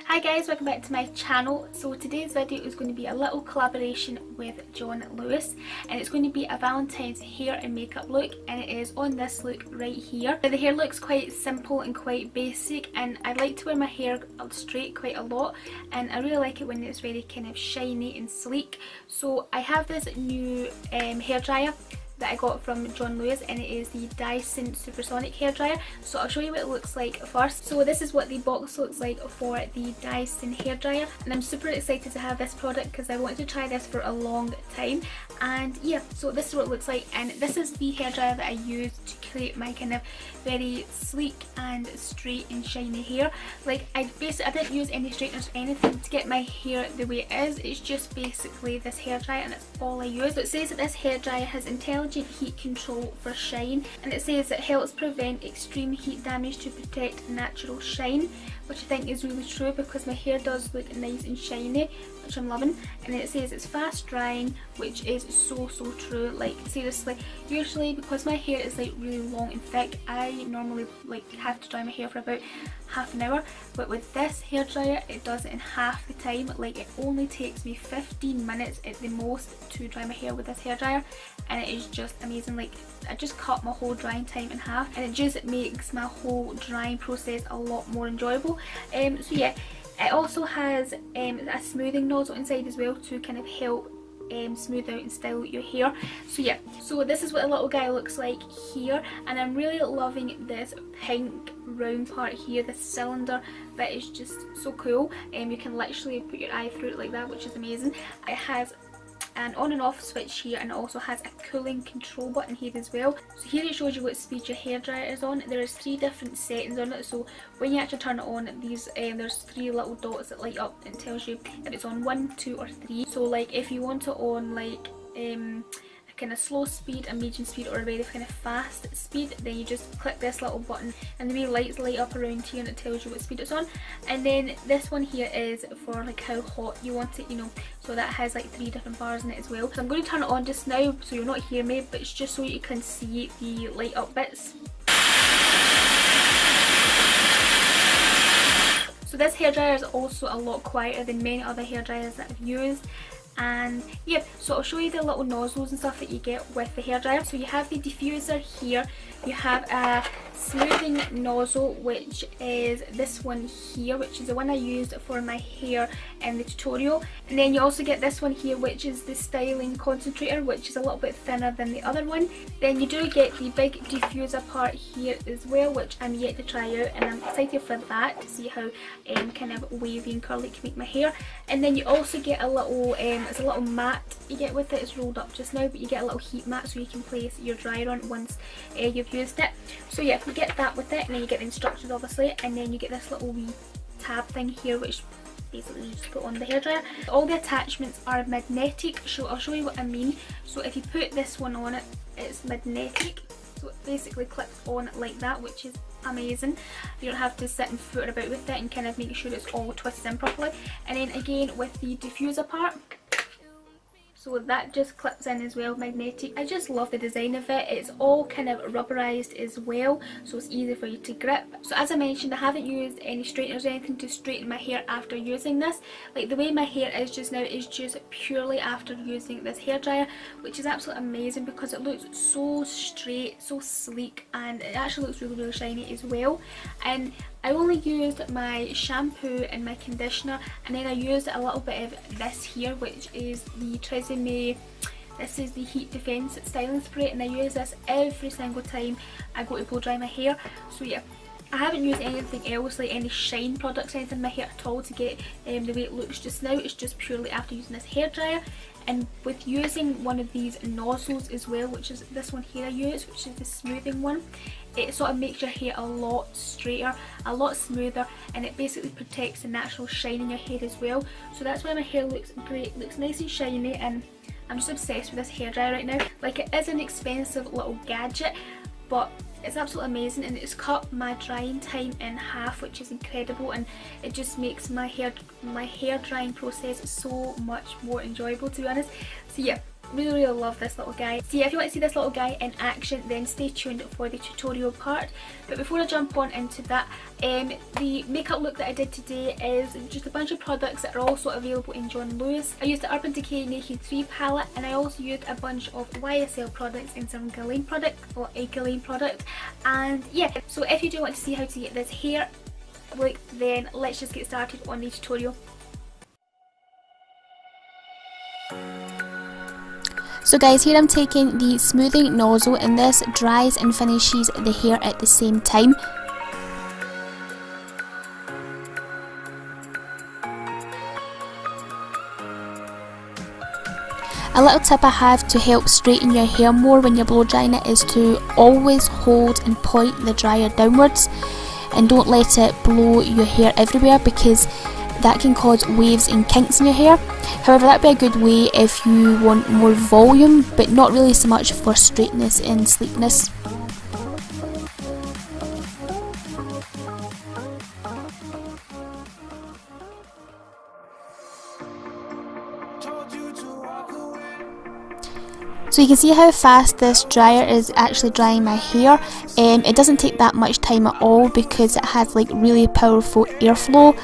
Hi guys, welcome back to my channel. So today's video is going to be a little collaboration with John Lewis, and it's going to be a Valentine's hair and makeup look, and it is on this look right here. Now, the hair looks quite simple and quite basic, and I like to wear my hair straight quite a lot, and I really like it when it's very kind of shiny and sleek. So I have this new hairdryer that I got from John Lewis, and it is the Dyson Supersonic Hairdryer. So I'll show you what it looks like first. So this is what the box looks like for the Dyson hairdryer, and I'm super excited to have this product because I wanted to try this for a long time. And yeah, so this is what it looks like, and this is the hairdryer that I use to create my kind of very sleek and straight and shiny hair. Like I didn't use any straighteners or anything to get my hair the way it is. It's just basically this hairdryer, and that's all I use. So it says that this hairdryer has intelligent heat control for shine, and it says it helps prevent extreme heat damage to protect natural shine, which I think is really true because my hair does look nice and shiny, which I'm loving. And then it says it's fast drying, which is so true. Like seriously, usually because my hair is like really long and thick, I normally like have to dry my hair for about half an hour, but with this hairdryer it does it in half the time. Like it only takes me 15 minutes at the most to dry my hair with this hairdryer, and it is just amazing. Like I just cut my whole drying time in half, and it just makes my whole drying process a lot more enjoyable. So yeah, it also has a smoothing nozzle inside as well to kind of help smooth out and style your hair. So yeah, so this is what a little guy looks like here, and I'm really loving this pink round part here. This cylinder bit is just so cool. You can literally put your eye through it like that, which is amazing. It has an on and off switch here, and it also has a cooling control button here as well. So here it shows you what speed your hairdryer is on. There is 3 different settings on it, so when you actually turn it on, these there's 3 little dots that light up and tells you if it's on 1, 2 or 3. So like if you want it on like a kind of slow speed, a medium speed or a very kind of fast speed, then you just click this little button and the wee lights light up around here and it tells you what speed it's on. And then this one here is for like how hot you want it, you know, so that has like 3 different bars in it as well. So I'm going to turn it on just now so you'll not hear me, but it's just so you can see the light up bits. So this hairdryer is also a lot quieter than many other hairdryers that I've used. And yeah, so I'll show you the little nozzles and stuff that you get with the hairdryer. So you have the diffuser here, you have a smoothing nozzle, which is this one here, which is the one I used for my hair in the tutorial. And then you also get this one here, which is the styling concentrator, which is a little bit thinner than the other one. Then you do get the big diffuser part here as well, which I'm yet to try out, and I'm excited for that to see how kind of wavy and curly it can make my hair. And then you also get a little it's a little mat you get with it. It's rolled up just now, but you get a little heat mat so you can place your dryer on once you've used it. So yeah, you get that with it, and then you get the instructions obviously, and then you get this little wee tab thing here, which basically you just put on the hairdryer. All the attachments are magnetic, so I'll show you what I mean. So if you put this one on it, it's magnetic, so it basically clips on like that, which is amazing. You don't have to sit and foot about with it and kind of make sure it's all twisted in properly. And then again with the diffuser part, so that just clips in as well, magnetic. I just love the design of it. It's all kind of rubberized as well, so it's easy for you to grip. So as I mentioned, I haven't used any straighteners or anything to straighten my hair after using this. Like the way my hair is just now is just purely after using this hairdryer, which is absolutely amazing because it looks so straight, so sleek, and it actually looks really shiny as well. And I only used my shampoo and my conditioner, and then I used a little bit of this here, which is the Tresemme. This is the Heat Defense styling spray, and I use this every single time I go to blow dry my hair. So yeah, I haven't used anything else, like any shine products or anything in my hair at all to get the way it looks just now. It's just purely after using this hairdryer. And with using one of these nozzles as well, which is this one here I use, which is the smoothing one, it sort of makes your hair a lot straighter, a lot smoother, and it basically protects the natural shine in your hair as well. So that's why my hair looks great, looks nice and shiny, and I'm just obsessed with this hairdryer right now. Like, it is an expensive little gadget, but it's absolutely amazing, and it's cut my drying time in half, which is incredible, and it just makes my hair drying process so much more enjoyable, to be honest. So yeah, really love this little guy. So yeah, if you want to see this little guy in action, then stay tuned for the tutorial part. But before I jump on into that, the makeup look that I did today is just a bunch of products that are also available in John Lewis. I used the Urban Decay Naked 3 palette, and I also used a bunch of YSL products and some Guerlain product, or a Guerlain product. And yeah, so if you do want to see how to get this hair look, then let's just get started on the tutorial. So guys, here I'm taking the smoothing nozzle, and this dries and finishes the hair at the same time. A little tip I have to help straighten your hair more when you're blow drying it is to always hold and point the dryer downwards, and don't let it blow your hair everywhere, because that can cause waves and kinks in your hair. However, that'd be a good way if you want more volume, but not really so much for straightness and sleekness. So you can see how fast this dryer is actually drying my hair. It doesn't take that much time at all because it has like really powerful airflow.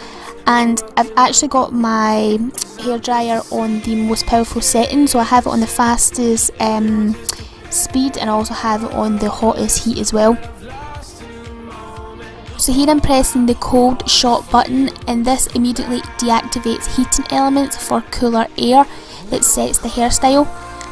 And I've actually got my hairdryer on the most powerful setting, so I have it on the fastest speed, and I also have it on the hottest heat as well. So here I'm pressing the cold shot button, and this immediately deactivates heating elements for cooler air that sets the hairstyle.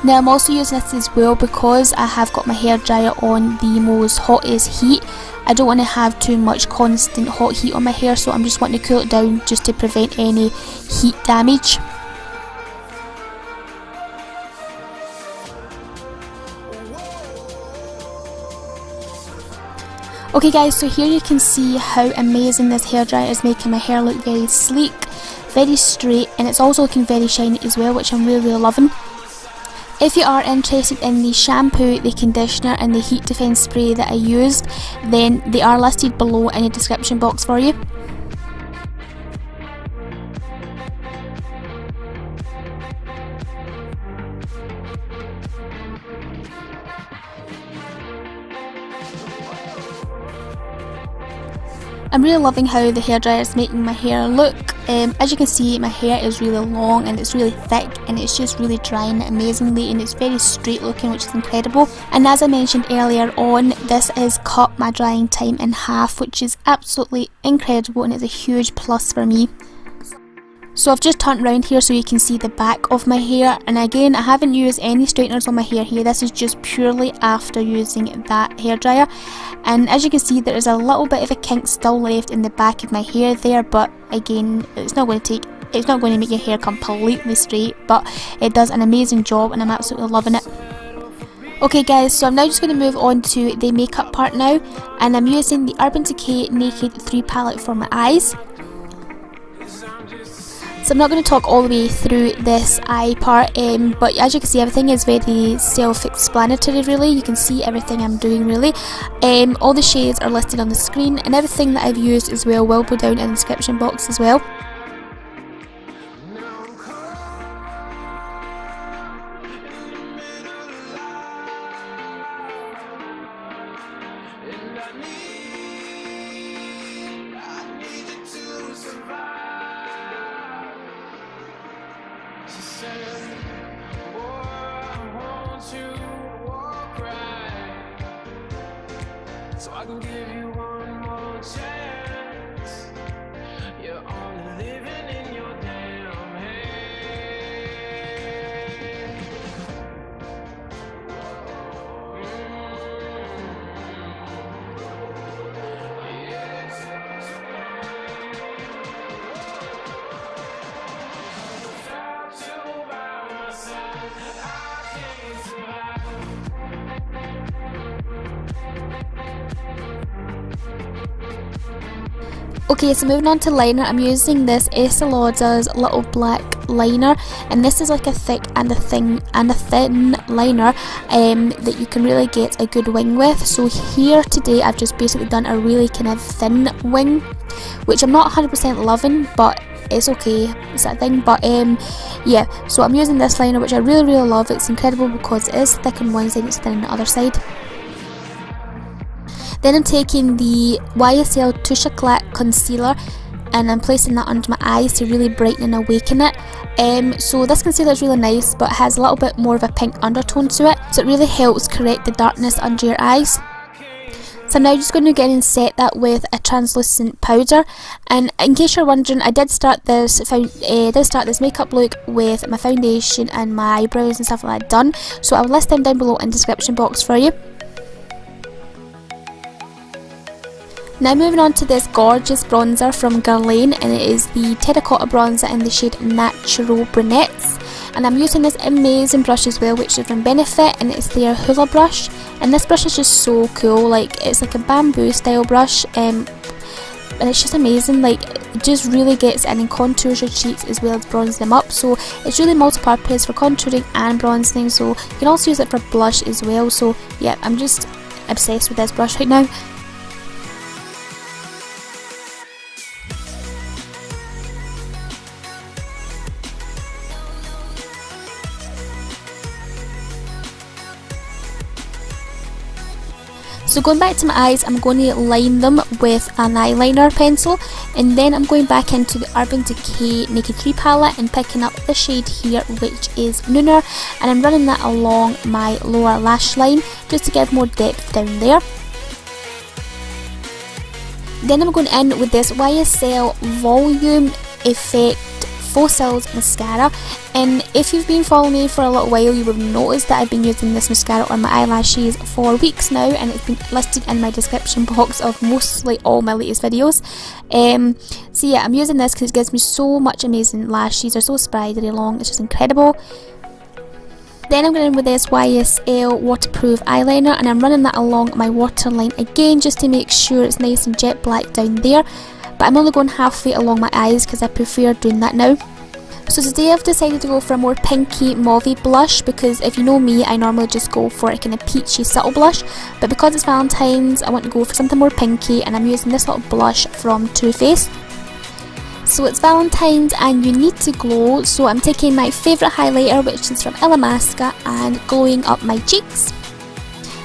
Now I'm also using this as well because I have got my hairdryer on the most hottest heat. I don't want to have too much constant hot heat on my hair, so I'm just wanting to cool it down just to prevent any heat damage. Okay guys, so here you can see how amazing this hairdryer is making my hair look very sleek, very straight, and it's also looking very shiny as well, which I'm really loving. If you are interested in the shampoo, the conditioner and the heat defense spray that I used, then they are listed below in the description box for you. I'm really loving how the hairdryer is making my hair look. As you can see, my hair is really long and it's really thick, and it's just really drying amazingly, and it's very straight looking, which is incredible. And as I mentioned earlier on, this has cut my drying time in half, which is absolutely incredible, and it's a huge plus for me. So I've just turned around here so you can see the back of my hair, and again, I haven't used any straighteners on my hair here. This is just purely after using that hairdryer, and as you can see, there is a little bit of a kink still left in the back of my hair there, but again, it's not going to make your hair completely straight, but it does an amazing job, and I'm absolutely loving it. Okay guys, so I'm now just going to move on to the makeup part now, and I'm using the Urban Decay Naked 3 palette for my eyes. So I'm not going to talk all the way through this eye part, but as you can see, everything is very self-explanatory really. You can see everything I'm doing really. All the shades are listed on the screen, and everything that I've used as well will go down in the description box as well. So I can give you one more chance. You're only living in your damn head. Yeah. Okay, so moving on to liner, I'm using this Estee Lauder's little black liner, and this is like a thick and a thin liner that you can really get a good wing with. So here today I've just basically done a really kind of thin wing, which I'm not 100% loving, but it's okay, it's that thing. But yeah, so I'm using this liner, which I really love. It's incredible because it is thick on one side and it's thin on the other side. Then I'm taking the YSL Touche Eclat concealer and I'm placing that under my eyes to really brighten and awaken it. So this concealer is really nice, but it has a little bit more of a pink undertone to it, so it really helps correct the darkness under your eyes. So I'm now just going to go in and set that with a translucent powder. And in case you're wondering, I did start this makeup look with my foundation and my eyebrows and stuff like that done, so I'll list them down below in the description box for you. Now moving on to this gorgeous bronzer from Guerlain, and it is the Terracotta bronzer in the shade Naturel Brunettes. And I'm using this amazing brush as well, which is from Benefit, and it's their Hoola brush. And this brush is just so cool, like it's like a bamboo style brush, and it's just amazing. Like it just really gets in and contours your cheeks as well as bronzing them up. So it's really multi-purpose for contouring and bronzing. So you can also use it for blush as well. So yeah, I'm just obsessed with this brush right now. So going back to my eyes, I'm going to line them with an eyeliner pencil, and then I'm going back into the Urban Decay Naked 3 palette and picking up the shade here, which is Noir, and I'm running that along my lower lash line just to give more depth down there. Then I'm going in with this YSL Volume Effect Faux Cils mascara, and if you've been following me for a little while, you will have noticed that I've been using this mascara on my eyelashes for weeks now, and it's been listed in my description box of mostly all my latest videos. So yeah, I'm using this because it gives me so much amazing lashes. They're so spidery long, it's just incredible. Then I'm going in with this YSL Waterproof eyeliner, and I'm running that along my waterline again just to make sure it's nice and jet black down there. But I'm only going halfway along my eyes because I prefer doing that now. So today I've decided to go for a more pinky mauvey blush, because if you know me, I normally just go for a kind of peachy subtle blush, but because it's Valentine's I want to go for something more pinky, and I'm using this little blush from Too Faced. So it's Valentine's and you need to glow, so I'm taking my favourite highlighter, which is from Illamasqua, and glowing up my cheeks.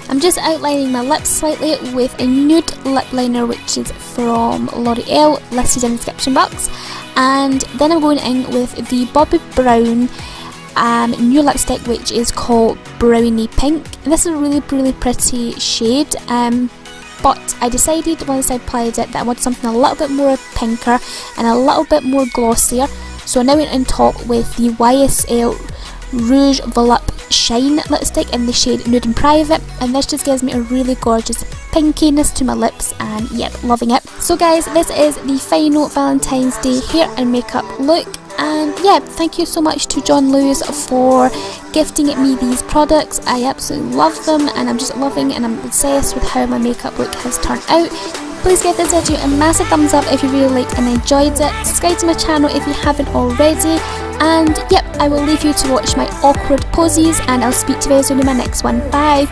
I'm just outlining my lips slightly with a nude lip liner, which is from L'Oreal, listed in the description box. And then I'm going in with the Bobbi Brown new lipstick, which is called Brownie Pink. And this is a really pretty shade, but I decided once I applied it that I wanted something a little bit more pinker and a little bit more glossier. So I now went on top with the YSL Rouge Volupte Shine lipstick in the shade Nude and Private, and this just gives me a really gorgeous pinkiness to my lips, and yep, loving it. So guys, this is the final Valentine's Day hair and makeup look, and yeah, thank you so much to John Lewis for gifting me these products. I absolutely love them, and I'm just loving and I'm obsessed with how my makeup look has turned out. Please give this video a massive thumbs up if you really liked and enjoyed it. Subscribe to my channel if you haven't already. And yep, I will leave you to watch my awkward poses, and I'll speak to you very soon in my next one. Bye!